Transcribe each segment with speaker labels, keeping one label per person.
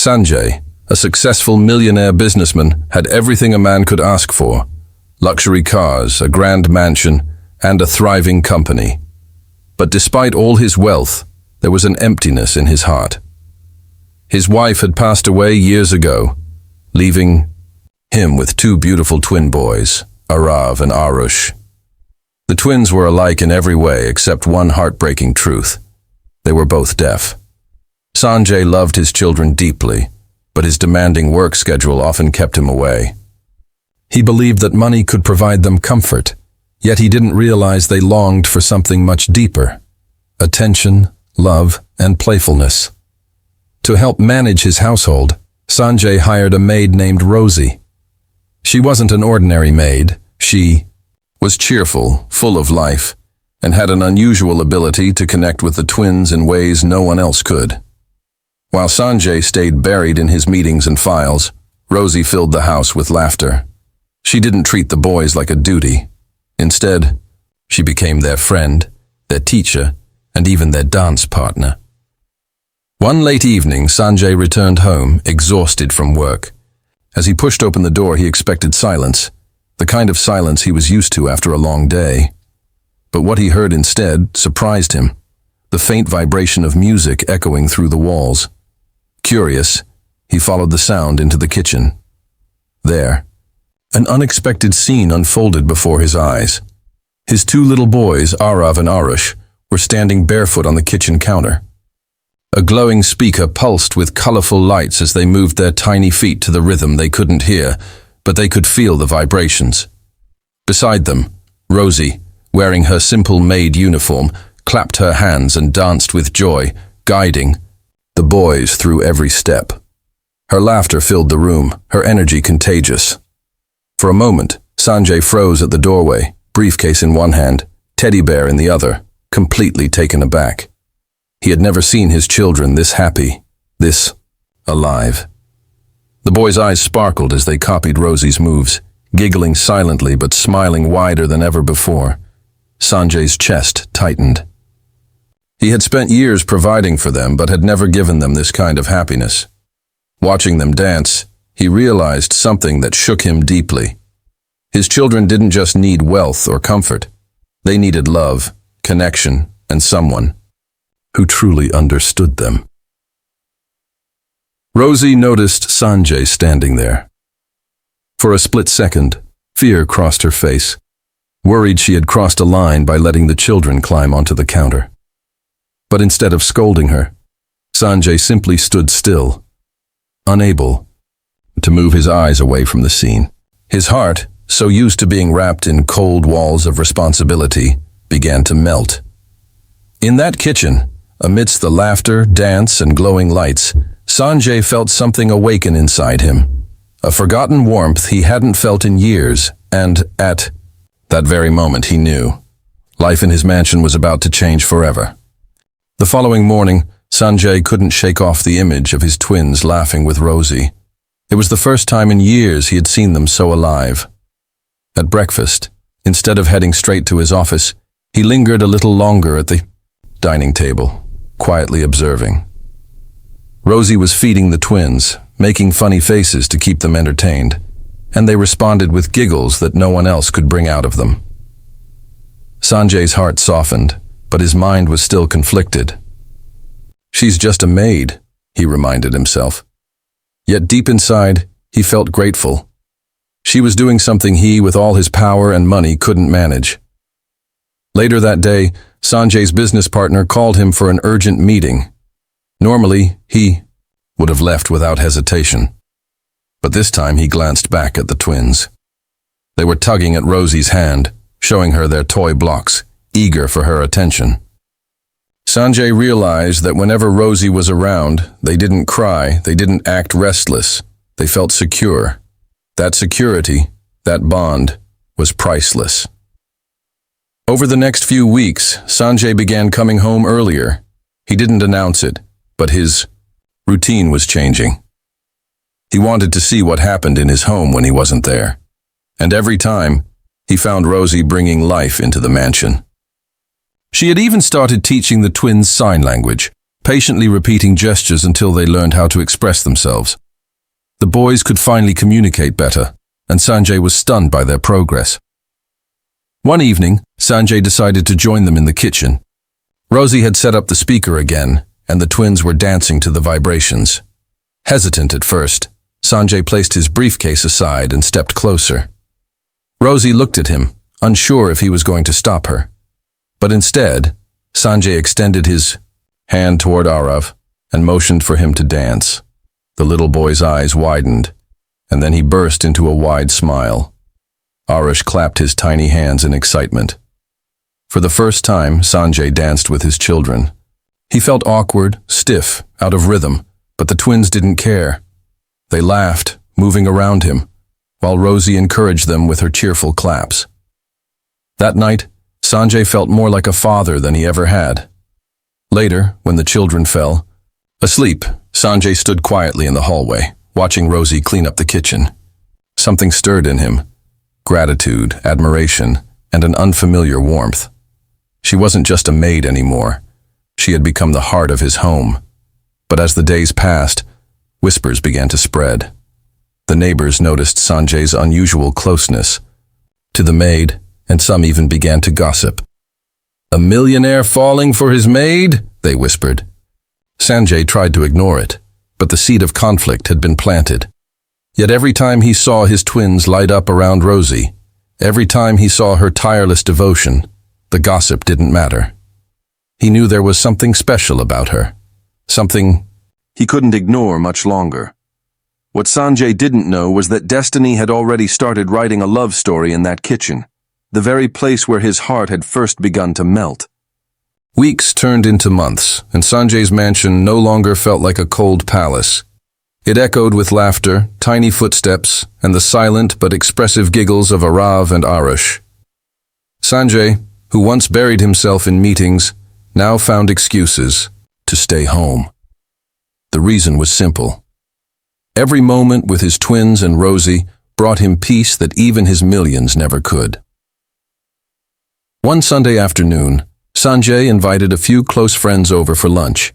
Speaker 1: Sanjay, a successful millionaire businessman, had everything a man could ask for: luxury cars, a grand mansion, and a thriving company. But despite all his wealth, there was an emptiness in his heart. His wife had passed away years ago, leaving him with two beautiful twin boys, Arav and Arush. The twins were alike in every way except one heartbreaking truth: they were both deaf. Sanjay loved his children deeply, but his demanding work schedule often kept him away. He believed that money could provide them comfort, yet he didn't realize they longed for something much deeper: attention, love, and playfulness. To help manage his household, Sanjay hired a maid named Rozi. She wasn't an ordinary maid. She was cheerful, full of life, and had an unusual ability to connect with the twins in ways no one else could. While Sanjay stayed buried in his meetings and files, Rozi filled the house with laughter. She didn't treat the boys like a duty. Instead, she became their friend, their teacher, and even their dance partner. One late evening, Sanjay returned home, exhausted from work. As he pushed open the door, he expected silence, the kind of silence he was used to after a long day. But what he heard instead surprised him: the faint vibration of music echoing through the walls. Curious, he followed the sound into the kitchen. There, an unexpected scene unfolded before his eyes. His two little boys, Arav and Arush, were standing barefoot on the kitchen counter. A glowing speaker pulsed with colorful lights as they moved their tiny feet to the rhythm they couldn't hear, but they could feel the vibrations. Beside them, Rozi, wearing her simple maid uniform, clapped her hands and danced with joy, guiding the boys through every step. Her laughter filled the room, her energy contagious. For a moment, Sanjay froze at the doorway, briefcase in one hand, teddy bear in the other, completely taken aback. He had never seen his children this happy, this alive. The boys' eyes sparkled as they copied Rosie's moves, giggling silently but smiling wider than ever before. Sanjay's chest tightened. He had spent years providing for them, but had never given them this kind of happiness. Watching them dance, he realized something that shook him deeply. His children didn't just need wealth or comfort. They needed love, connection, and someone who truly understood them. Rozi noticed Sanjay standing there. For a split second, fear crossed her face, worried she had crossed a line by letting the children climb onto the counter. But instead of scolding her, Sanjay simply stood still, unable to move his eyes away from the scene. His heart, so used to being wrapped in cold walls of responsibility, began to melt. In that kitchen, amidst the laughter, dance, and glowing lights, Sanjay felt something awaken inside him, a forgotten warmth he hadn't felt in years, and at that very moment he knew life in his mansion was about to change forever. The following morning, Sanjay couldn't shake off the image of his twins laughing with Rozi. It was the first time in years he had seen them so alive. At breakfast, instead of heading straight to his office, he lingered a little longer at the dining table, quietly observing. Rozi was feeding the twins, making funny faces to keep them entertained, and they responded with giggles that no one else could bring out of them. Sanjay's heart softened, but his mind was still conflicted. She's just a maid, he reminded himself. Yet deep inside, he felt grateful. She was doing something he, with all his power and money, couldn't manage. Later that day, Sanjay's business partner called him for an urgent meeting. Normally, he would have left without hesitation. But this time he glanced back at the twins. They were tugging at Rosie's hand, showing her their toy blocks, eager for her attention. Sanjay realized that whenever Rozi was around, they didn't cry, they didn't act restless, they felt secure. That security, that bond, was priceless. Over the next few weeks, Sanjay began coming home earlier. He didn't announce it, but his routine was changing. He wanted to see what happened in his home when he wasn't there. And every time, he found Rozi bringing life into the mansion. She had even started teaching the twins sign language, patiently repeating gestures until they learned how to express themselves. The boys could finally communicate better, and Sanjay was stunned by their progress. One evening, Sanjay decided to join them in the kitchen. Rozi had set up the speaker again, and the twins were dancing to the vibrations. Hesitant at first, Sanjay placed his briefcase aside and stepped closer. Rozi looked at him, unsure if he was going to stop her. But instead, Sanjay extended his hand toward Arav and motioned for him to dance. The little boy's eyes widened, and then he burst into a wide smile. Arash clapped his tiny hands in excitement. For the first time, Sanjay danced with his children. He felt awkward, stiff, out of rhythm, but the twins didn't care. They laughed, moving around him, while Rozi encouraged them with her cheerful claps. That night, Sanjay felt more like a father than he ever had. Later, when the children fell asleep, Sanjay stood quietly in the hallway, watching Rozi clean up the kitchen. Something stirred in him. Gratitude, admiration, and an unfamiliar warmth. She wasn't just a maid anymore. She had become the heart of his home. But as the days passed, whispers began to spread. The neighbors noticed Sanjay's unusual closeness to the maid, and some even began to gossip. "A millionaire falling for his maid?" they whispered. Sanjay tried to ignore it, but the seed of conflict had been planted. Yet every time he saw his twins light up around Rozi, every time he saw her tireless devotion, the gossip didn't matter. He knew there was something special about her, something he couldn't ignore much longer. What Sanjay didn't know was that destiny had already started writing a love story in that kitchen, the very place where his heart had first begun to melt. Weeks turned into months, and Sanjay's mansion no longer felt like a cold palace. It echoed with laughter, tiny footsteps, and the silent but expressive giggles of Arav and Arash. Sanjay, who once buried himself in meetings, now found excuses to stay home. The reason was simple. Every moment with his twins and Rozi brought him peace that even his millions never could. One Sunday afternoon, Sanjay invited a few close friends over for lunch.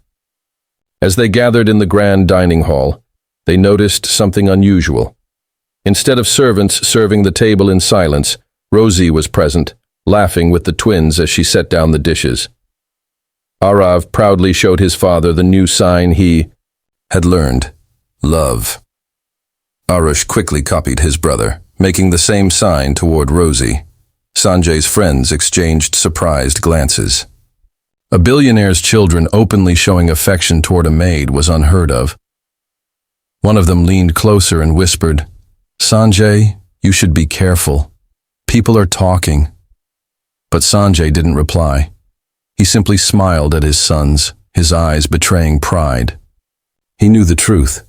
Speaker 1: As they gathered in the grand dining hall, they noticed something unusual. Instead of servants serving the table in silence, Rozi was present, laughing with the twins as she set down the dishes. Arav proudly showed his father the new sign he had learned: love. Arash quickly copied his brother, making the same sign toward Rozi. Sanjay's friends exchanged surprised glances. A billionaire's children openly showing affection toward a maid was unheard of. One of them leaned closer and whispered, "Sanjay, you should be careful. People are talking." But Sanjay didn't reply. He simply smiled at his sons, his eyes betraying pride. He knew the truth.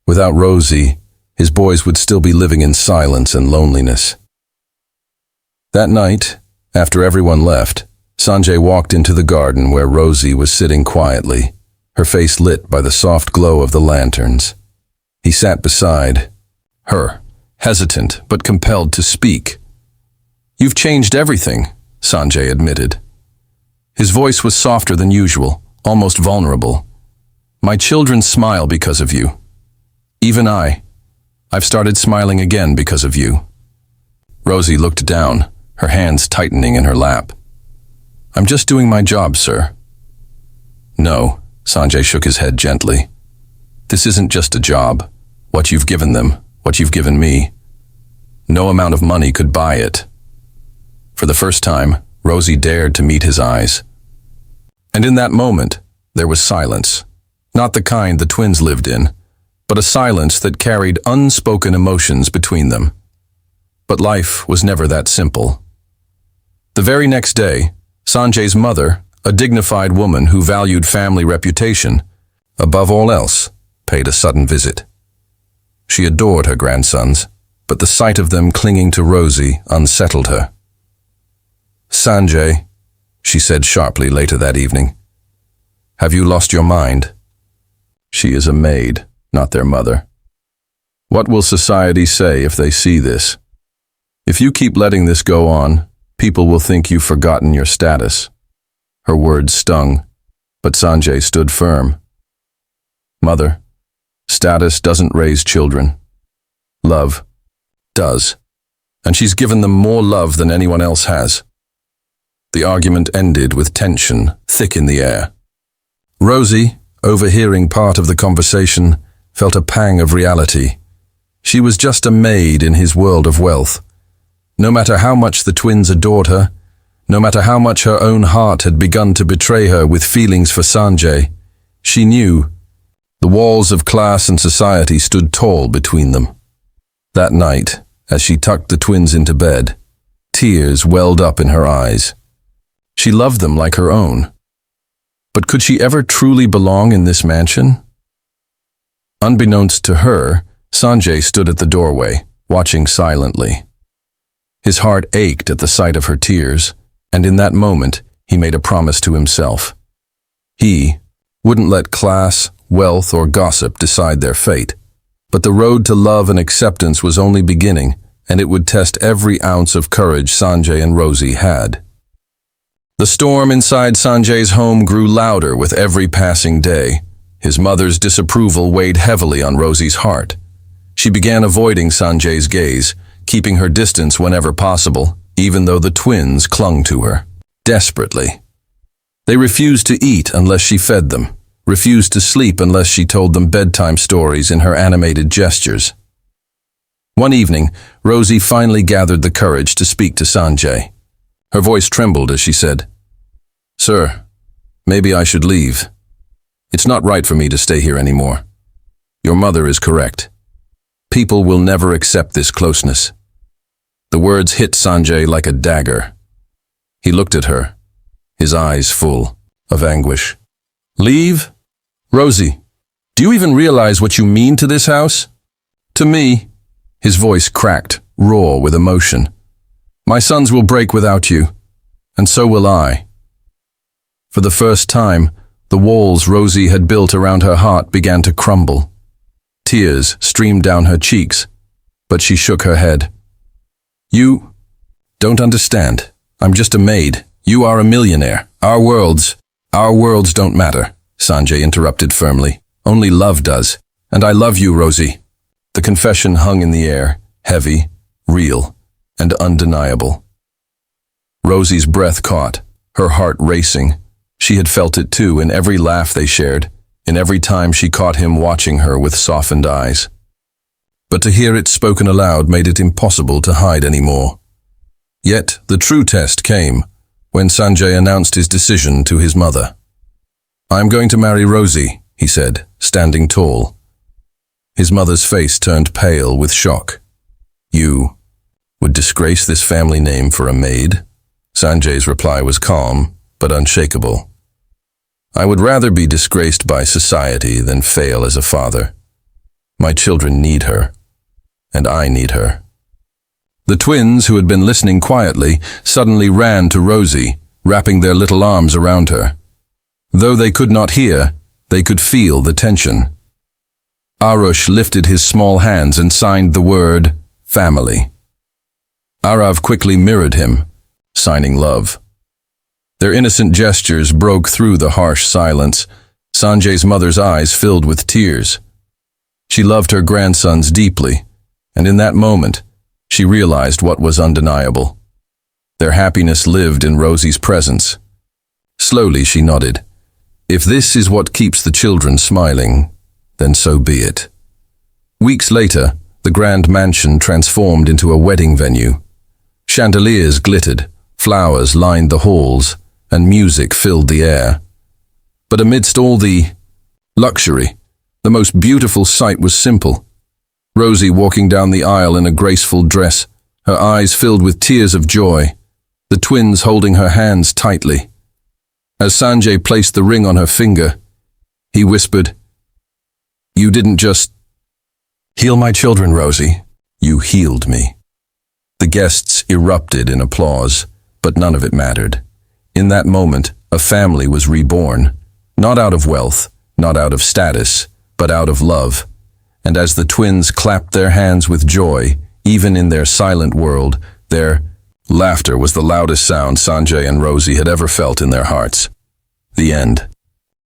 Speaker 1: Without Rozi, his boys would still be living in silence and loneliness. That night, after everyone left, Sanjay walked into the garden where Rozi was sitting quietly, her face lit by the soft glow of the lanterns. He sat beside her, hesitant but compelled to speak. "You've changed everything," Sanjay admitted. His voice was softer than usual, almost vulnerable. "My children smile because of you. Even I've started smiling again because of you." Rozi looked down, her hands tightening in her lap. "I'm just doing my job, sir." "No," Sanjay shook his head gently. "This isn't just a job. What you've given them, what you've given me, no amount of money could buy it." For the first time, Rozi dared to meet his eyes. And in that moment, there was silence. Not the kind the twins lived in, but a silence that carried unspoken emotions between them. But life was never that simple. The very next day, Sanjay's mother, a dignified woman who valued family reputation, above all else, paid a sudden visit. She adored her grandsons, but the sight of them clinging to Rozi unsettled her. "Sanjay," she said sharply later that evening, "have you lost your mind? She is a maid, not their mother. What will society say if they see this? If you keep letting this go on, people will think you've forgotten your status." Her words stung. But Sanjay stood firm. Mother, status doesn't raise children. Love does. And she's given them more love than anyone else has. The argument ended with tension thick in the air. Rozi, overhearing part of the conversation, felt a pang of reality. She was just a maid in his world of wealth. No matter how much the twins adored her, no matter how much her own heart had begun to betray her with feelings for Sanjay, she knew the walls of class and society stood tall between them. That night, as she tucked the twins into bed, tears welled up in her eyes. She loved them like her own. But could she ever truly belong in this mansion? Unbeknownst to her, Sanjay stood at the doorway, watching silently. His heart ached at the sight of her tears, and in that moment, he made a promise to himself. He wouldn't let class, wealth, or gossip decide their fate. But the road to love and acceptance was only beginning, and it would test every ounce of courage Sanjay and Rozi had. The storm inside Sanjay's home grew louder with every passing day. His mother's disapproval weighed heavily on Rozi's heart. She began avoiding Sanjay's gaze, keeping her distance whenever possible, even though the twins clung to her, desperately. They refused to eat unless she fed them, refused to sleep unless she told them bedtime stories in her animated gestures. One evening, Rozi finally gathered the courage to speak to Sanjay. Her voice trembled as she said, "Sir, maybe I should leave. It's not right for me to stay here anymore. Your mother is correct. People will never accept this closeness." The words hit Sanjay like a dagger. He looked at her, his eyes full of anguish. "Leave? Rozi, do you even realize what you mean to this house? To me," his voice cracked, raw with emotion, "my sons will break without you, and so will I." For the first time, the walls Rozi had built around her heart began to crumble. Tears streamed down her cheeks, but she shook her head. "You don't understand. I'm just a maid. You are a millionaire. Our worlds don't matter," Sanjay interrupted firmly. "Only love does. And I love you, Rozi." The confession hung in the air, heavy, real, and undeniable. Rosie's breath caught, her heart racing. She had felt it too in every laugh they shared, in every time she caught him watching her with softened eyes. But to hear it spoken aloud made it impossible to hide anymore. Yet the true test came when Sanjay announced his decision to his mother. "I'm going to marry Rozi," he said, standing tall. His mother's face turned pale with shock. "You would disgrace this family name for a maid?" Sanjay's reply was calm, but unshakable. "I would rather be disgraced by society than fail as a father. My children need her, and I need her." The twins, who had been listening quietly, suddenly ran to Rozi, wrapping their little arms around her. Though they could not hear, they could feel the tension. Arush lifted his small hands and signed the word, family. Arav quickly mirrored him, signing love. Their innocent gestures broke through the harsh silence. Sanjay's mother's eyes filled with tears. She loved her grandsons deeply, and in that moment, she realized what was undeniable. Their happiness lived in Rosie's presence. Slowly she nodded. If this is what keeps the children smiling, then so be it. Weeks later, the grand mansion transformed into a wedding venue. Chandeliers glittered, flowers lined the halls, and music filled the air. But amidst all the luxury, the most beautiful sight was simple. Rozi walking down the aisle in a graceful dress, her eyes filled with tears of joy, the twins holding her hands tightly. As Sanjay placed the ring on her finger, he whispered, "You didn't just heal my children, Rozi. You healed me." The guests erupted in applause, but none of it mattered. In that moment, a family was reborn, not out of wealth, not out of status, but out of love. And as the twins clapped their hands with joy, even in their silent world, their laughter was the loudest sound Sanjay and Rozi had ever felt in their hearts. The end.